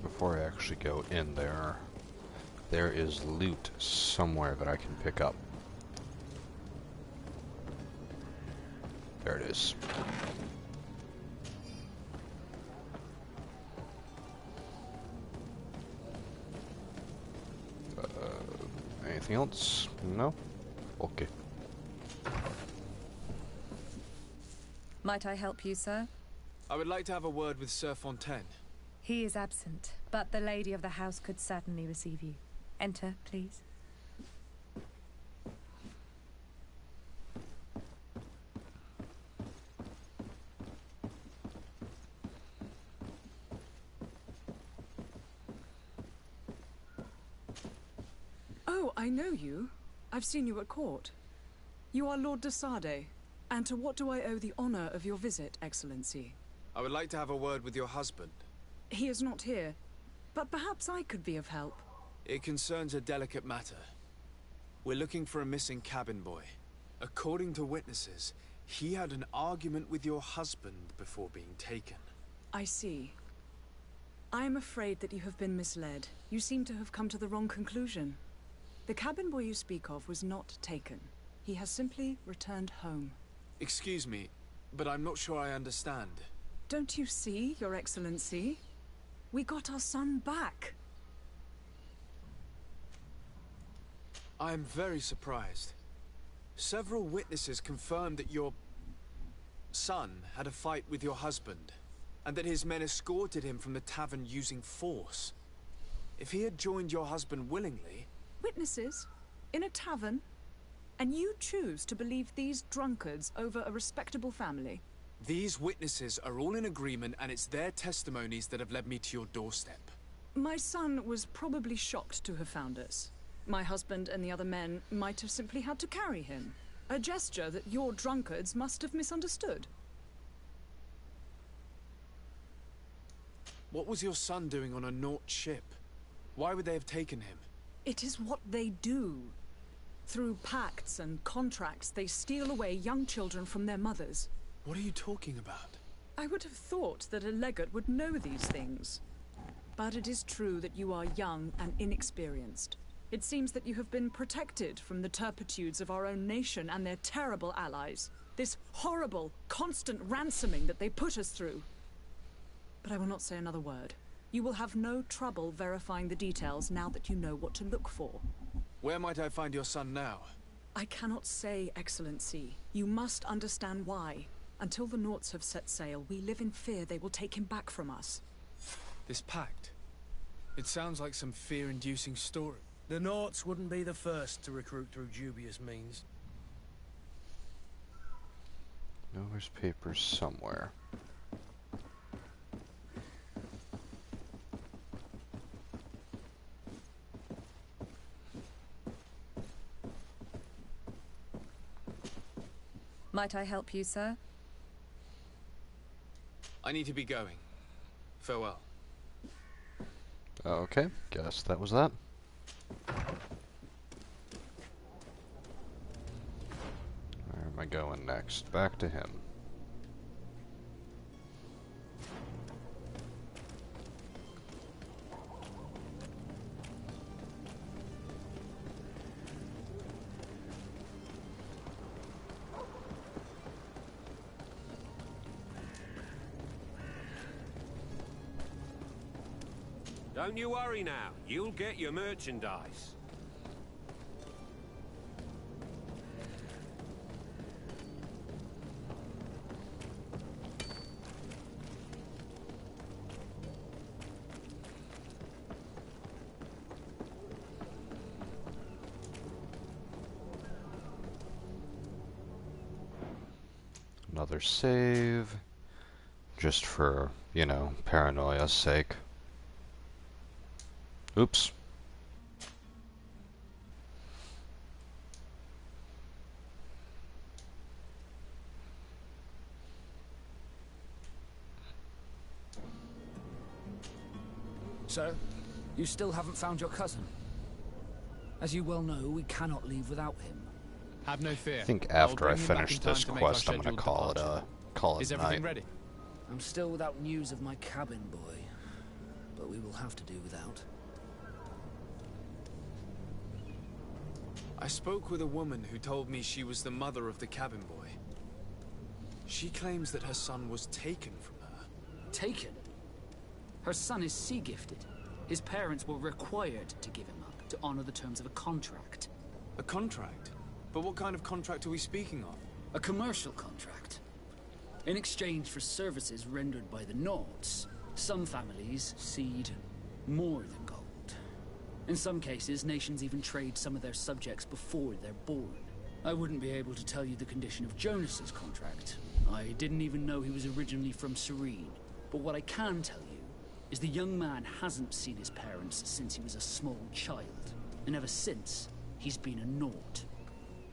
Before I actually go in there, there is loot somewhere that I can pick up. There it is. Anything else? No? Okay. Might I help you, sir? I would like to have a word with Sir Fontaine. He is absent, but the lady of the house could certainly receive you. Enter, please. Oh, I know you. I've seen you at court. You are Lord de Sardet. And to what do I owe the honor of your visit, Excellency? I would like to have a word with your husband. He is not here, but perhaps I could be of help. It concerns a delicate matter. We're looking for a missing cabin boy. According to witnesses, he had an argument with your husband before being taken. I see. I am afraid that you have been misled. You seem to have come to the wrong conclusion. The cabin boy you speak of was not taken. He has simply returned home. Excuse me, but I'm not sure I understand. Don't you see, Your Excellency? We got our son back. I am very surprised. Several witnesses confirmed that your son had a fight with your husband, and that his men escorted him from the tavern using force. If he had joined your husband willingly... Witnesses? In a tavern? And you choose to believe these drunkards over a respectable family? These witnesses are all in agreement, and it's their testimonies that have led me to your doorstep. My son was probably shocked to have found us. My husband and the other men might have simply had to carry him. A gesture that your drunkards must have misunderstood. What was your son doing on a Naut ship? Why would they have taken him? It is what they do. Through pacts and contracts, they steal away young children from their mothers. What are you talking about? I would have thought that a legate would know these things. But it is true that you are young and inexperienced. It seems that you have been protected from the turpitudes of our own nation and their terrible allies. This horrible, constant ransoming that they put us through. But I will not say another word. You will have no trouble verifying the details now that you know what to look for. Where might I find your son now? I cannot say, Excellency. You must understand why. Until the Nauts have set sail, we live in fear they will take him back from us. This pact? It sounds like some fear-inducing story. The Nauts wouldn't be the first to recruit through dubious means. No, there's papers somewhere. Might I help you, sir? I need to be going. Farewell. Okay, guess that was that. Where am I going next? Back to him. Don't you worry now. You'll get your merchandise. Another save. Just for, you know, paranoia's sake. Oops. So, you still haven't found your cousin? As you well know, we cannot leave without him. Have no fear. I think I'll after bring I him back finish in time this to make our quest, I'm gonna scheduled call it departure. a Is everything night. ready? I'm still without news of my cabin boy, but we will have to do without. I spoke with a woman who told me she was the mother of the cabin boy. She claims that her son was taken from her. Taken? Her son is sea-gifted. His parents were required to give him up to honor the terms of a contract. A contract? But what kind of contract are we speaking of? A commercial contract. In exchange for services rendered by the Nords, some families cede more than gold. In some cases, nations even trade some of their subjects before they're born. I wouldn't be able to tell you the condition of Jonas's contract. I didn't even know he was originally from Serene. But what I can tell you is the young man hasn't seen his parents since he was a small child. And ever since, he's been a Nord.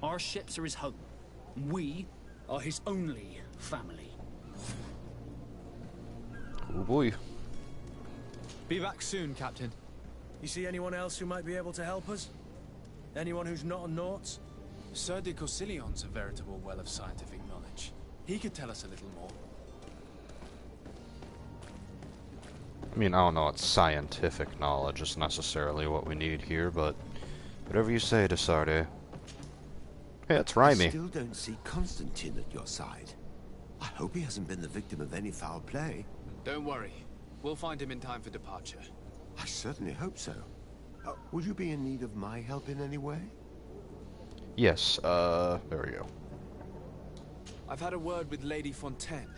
Our ships are his home. We are his only family. Oh boy. Be back soon, Captain. You see anyone else who might be able to help us? Anyone who's not a Naut? Sir de Corsillion's a veritable well of scientific knowledge. He could tell us a little more. I mean, I don't know if scientific knowledge is necessarily what we need here, but whatever you say, Desarde. Hey, it's Rhymy. I still don't see Constantine at your side. I hope he hasn't been the victim of any foul play. Don't worry. We'll find him in time for departure. I certainly hope so. Would you be in need of my help in any way? Yes, there we go. I've had a word with Lady Fontaine.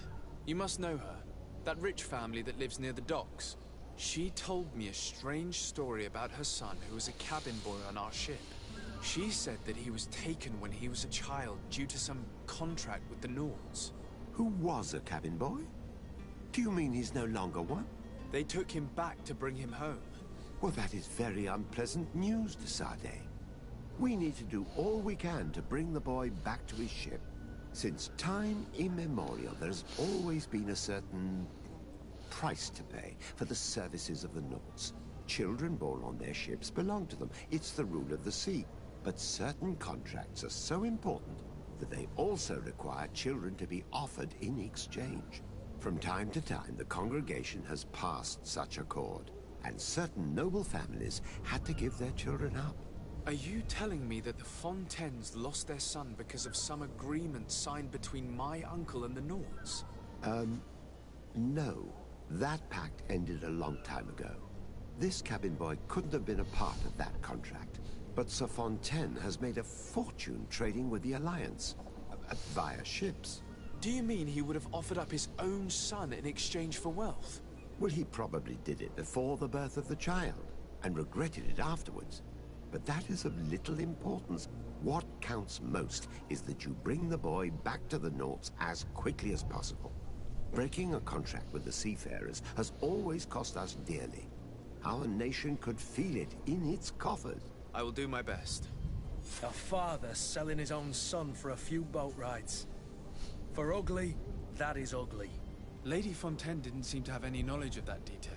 You must know her. That rich family that lives near the docks. She told me a strange story about her son who was a cabin boy on our ship. She said that he was taken when he was a child due to some contract with the Nords. Who was a cabin boy? Do you mean he's no longer one? They took him back to bring him home. Well, that is very unpleasant news, Desarde. We need to do all we can to bring the boy back to his ship. Since time immemorial, there has always been a certain price to pay for the services of the Nords. Children born on their ships belong to them. It's the rule of the sea. But certain contracts are so important that they also require children to be offered in exchange. From time to time, the congregation has passed such accord, and certain noble families had to give their children up. Are you telling me that the Fontaines lost their son because of some agreement signed between my uncle and the Nords? No. That pact ended a long time ago. This cabin boy couldn't have been a part of that contract. But Sir Fontaine has made a fortune trading with the Alliance, via ships. Do you mean he would have offered up his own son in exchange for wealth? Well, he probably did it before the birth of the child, and regretted it afterwards. But that is of little importance. What counts most is that you bring the boy back to the Nords as quickly as possible. Breaking a contract with the seafarers has always cost us dearly. Our nation could feel it in its coffers. I will do my best. A father selling his own son for a few boat rides. For ugly, that is ugly. Lady Fontaine didn't seem to have any knowledge of that detail.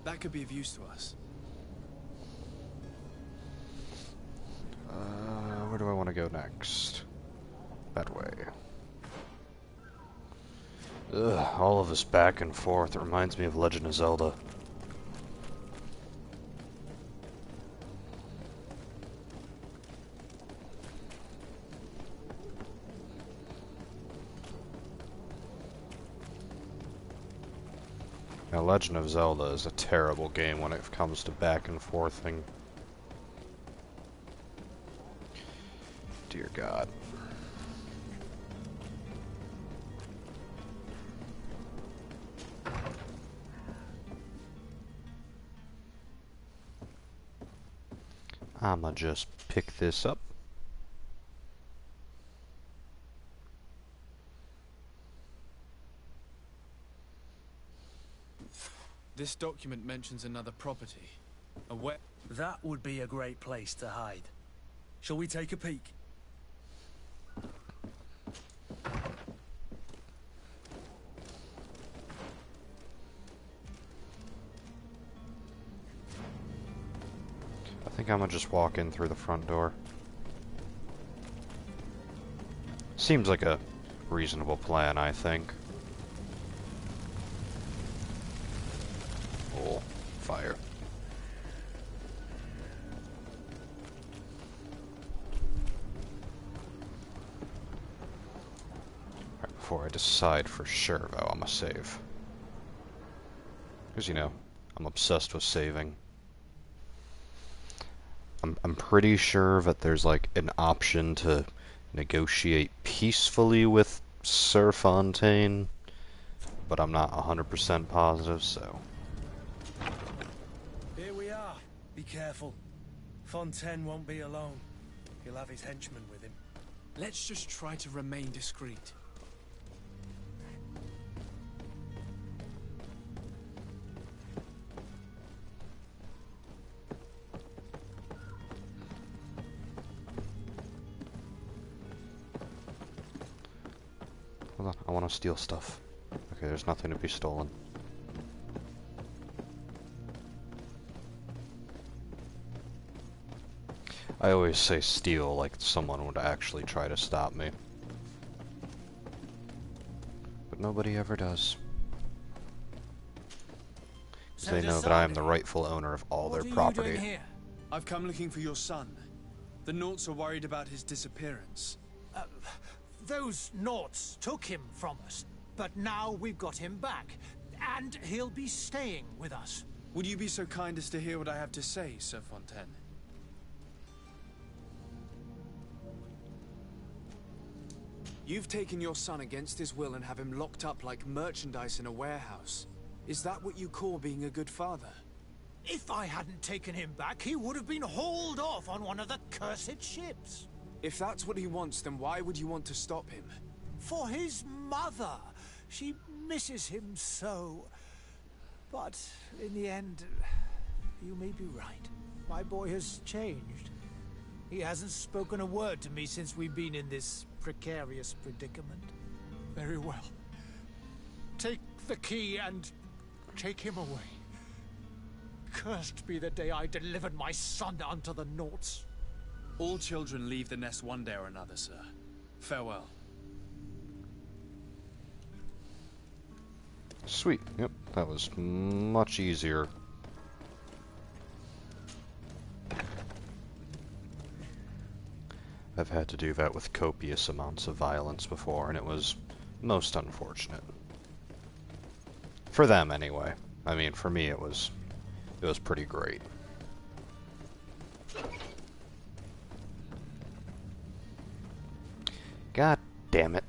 That could be of use to us. Where do I want to go next? That way. Ugh, all of this back and forth. It reminds me of Legend of Zelda. Now, Legend of Zelda is a terrible game when it comes to back and forthing. Dear God. I'ma just pick this up. This document mentions another property. A wet... That would be a great place to hide. Shall we take a peek? I think I'm gonna just walk in through the front door. Seems like a reasonable plan, I think. Oh, fire. Right, before I decide for sure, though, I'm gonna save. Because, you know, I'm obsessed with saving. I'm pretty sure that there's like an option to negotiate peacefully with Sir Fontaine, but I'm not 100% positive, so. Here we are. Be careful. Fontaine won't be alone. He'll have his henchmen with him. Let's just try to remain discreet. Hold on, I want to steal stuff. Okay, there's nothing to be stolen. I always say steal like someone would actually try to stop me. But nobody ever does. Because they know that I am the rightful owner of all their property. I've come looking for your son. The Naughts are worried about his disappearance. Those Naughts took him from us, but now we've got him back, and he'll be staying with us. Would you be so kind as to hear what I have to say, Sir Fontaine? You've taken your son against his will and have him locked up like merchandise in a warehouse. Is that what you call being a good father? If I hadn't taken him back, he would have been hauled off on one of the cursed ships. If that's what he wants, then why would you want to stop him? For his mother. She misses him so. But in the end, you may be right. My boy has changed. He hasn't spoken a word to me since we've been in this precarious predicament. Very well. Take the key and take him away. Cursed be the day I delivered my son unto the Naughts. All children leave the nest one day or another, sir. Farewell. Sweet. Yep, that was much easier. I've had to do that with copious amounts of violence before, and it was most unfortunate. For them, anyway. I mean, for me, it was pretty great. God damn it.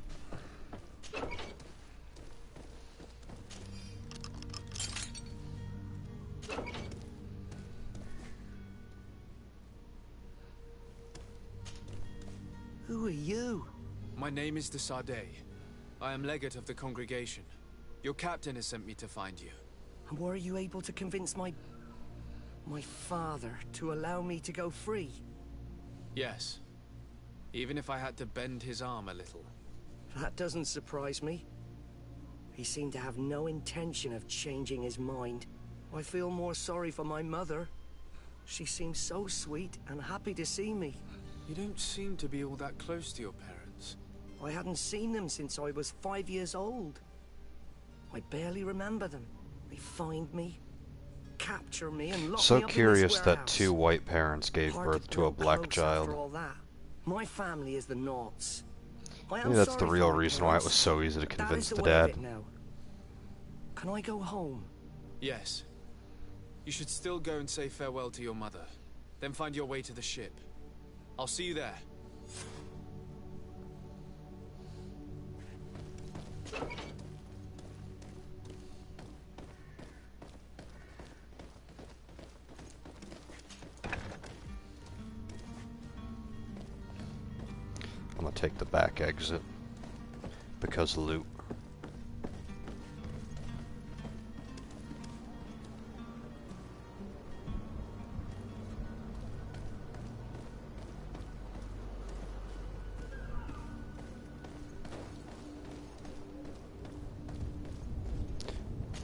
Who are you? My name is de Sardet. I am legate of the congregation. Your captain has sent me to find you. And were you able to convince my father to allow me to go free? Yes. Even if I had to bend his arm a little. That doesn't surprise me. He seemed to have no intention of changing his mind. I feel more sorry for my mother. She seems so sweet and happy to see me. You don't seem to be all that close to your parents. I hadn't seen them since I was 5 years old. I barely remember them. They find me, capture me, and lock So me up curious in this that warehouse. 2 white parents gave Hard birth to a grow black close child. after all that. My family is the Nords. I am Maybe that's the sorry real for my reason why it parents, was so easy to but that convince is the way of dad. it now. Can I go home? Yes. You should still go and say farewell to your mother. Then find your way to the ship. I'll see you there. I'm gonna take the back exit. Because loot.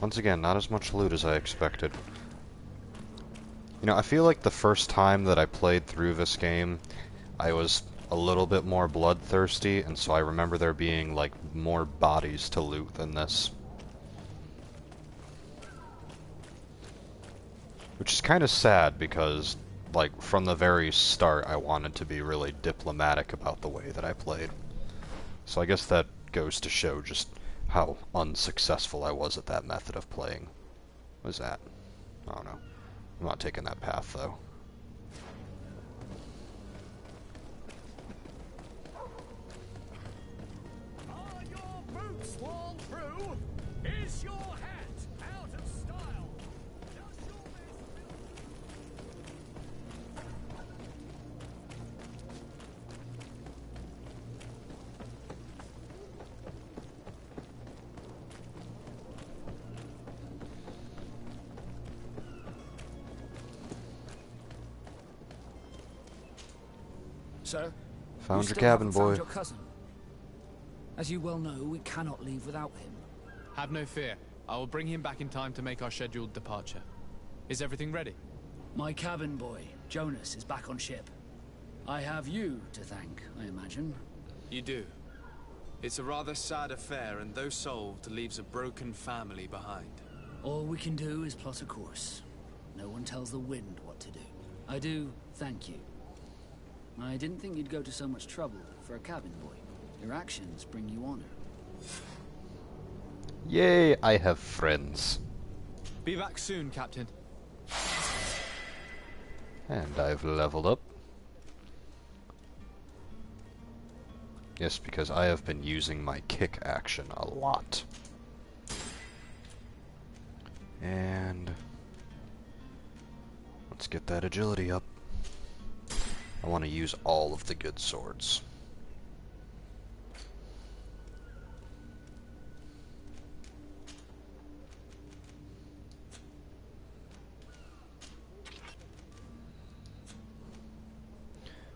Once again, not as much loot as I expected. You know, I feel like the first time that I played through this game, I was a little bit more bloodthirsty, and so I remember there being, like, more bodies to loot than this. Which is kind of sad, because, like, from the very start, I wanted to be really diplomatic about the way that I played. So I guess that goes to show just how unsuccessful I was at that method of playing. What is that? I don't know. I'm not taking that path, though. Are your boots worn through? Is your hat out of style? Does your So, Found you your still cabin, haven't found boy. your cousin. As you well know, we cannot leave without him. Have no fear. I will bring him back in time to make our scheduled departure. Is everything ready? My cabin boy, Jonas, is back on ship. I have you to thank, I imagine. You do. It's a rather sad affair, and though solved, leaves a broken family behind. All we can do is plot a course. No one tells the wind what to do. I do thank you. I didn't think you'd go to so much trouble for a cabin boy. Your actions bring you honor. Yay, I have friends. Be back soon, Captain. And I've leveled up. Yes, because I have been using my kick action a lot. And let's get that agility up. I want to use all of the good swords.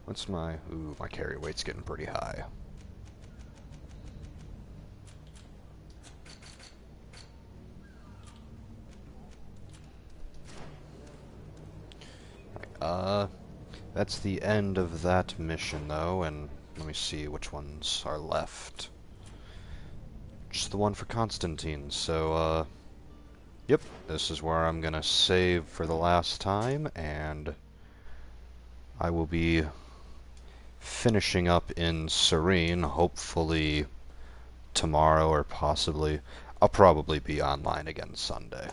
What's my... Ooh, my carry weight's getting pretty high. That's the end of that mission, though, and let me see which ones are left. Just the one for Constantine, so, yep, this is where I'm gonna save for the last time, and I will be finishing up in Serene, hopefully tomorrow, or possibly... I'll probably be online again Sunday.